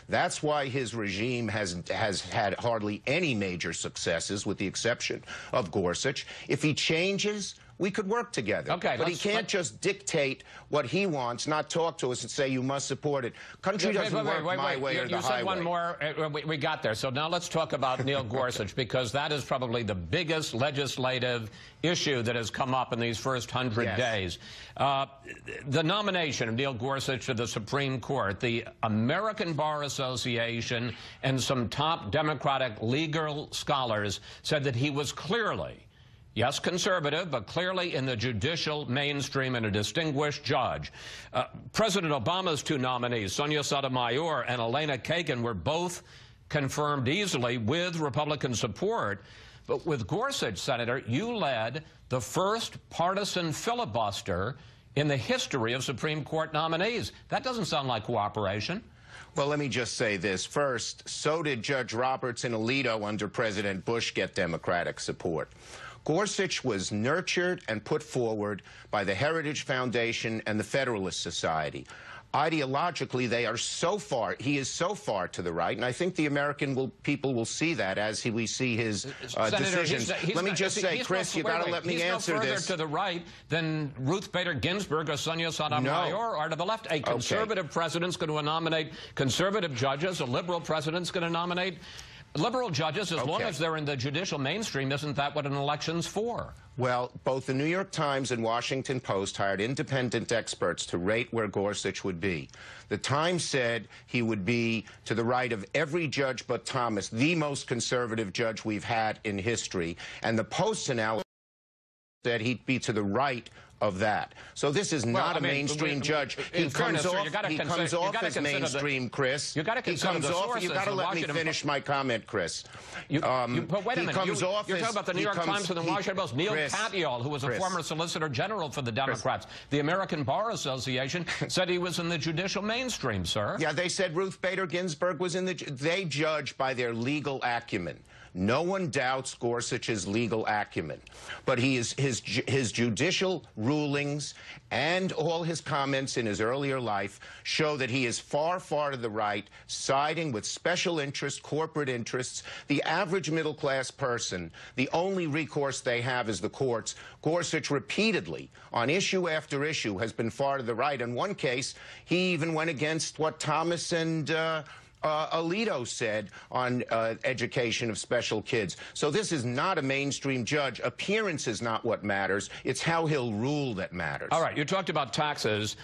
That's why his regime has had hardly any major successes, with the exception of Gorsuch. If he changes, we could work together. Okay, but he can't just dictate what he wants, not talk to us and say you must support it. Country doesn't work my way or the highway. You said one more. We got there. So now let's talk about Neil Gorsuch, because that is probably the biggest legislative issue that has come up in these first 100 days. The nomination of Neil Gorsuch to the Supreme Court, the American Bar Association and some top Democratic legal scholars said that he was clearly, yes, conservative, but clearly in the judicial mainstream and a distinguished judge. President Obama's two nominees, Sonia Sotomayor and Elena Kagan, were both confirmed easily with Republican support. But with Gorsuch, Senator, you led the first partisan filibuster in the history of Supreme Court nominees. That doesn't sound like cooperation. Well, let me just say this. First, so did Judge Roberts and Alito under President Bush get Democratic support. Gorsuch was nurtured and put forward by the Heritage Foundation and the Federalist Society. Ideologically, he is so far to the right, and I think the American people will see that as we see his decisions. Let me just say, Chris, you got to let me answer this. He's no further to the right than Ruth Bader Ginsburg or Sonia Sotomayor are to the left. A conservative president's going to nominate conservative judges. A liberal president's going to nominate liberal judges, as long as they're in the judicial mainstream. Isn't that what an election's for? Well, both the New York Times and Washington Post hired independent experts to rate where Gorsuch would be. The Times said he would be to the right of every judge but Thomas, the most conservative judge we've had in history. And the Post's analysis said he'd be to the right of that. So this is not a mainstream judge. He comes off as mainstream, Chris. You got to consider the sources. You got to let me finish my comment, Chris. But wait a minute. You're talking about the New York Times and the Washington Post. Neil Katyal, who was a former Solicitor General for the Democrats. The American Bar Association said he was in the judicial mainstream, sir. Yeah, they said Ruth Bader Ginsburg was in the... They judge by their legal acumen. No one doubts Gorsuch's legal acumen, but his judicial rulings and all his comments in his earlier life show that he is far, far to the right, siding with special interests, corporate interests. The average middle-class person, the only recourse they have is the courts. Gorsuch repeatedly, on issue after issue, has been far to the right. In one case, he even went against what Thomas and Alito said on education of special kids. So this is not a mainstream judge. Appearance is not what matters. It's how he'll rule that matters. All right, you talked about taxes.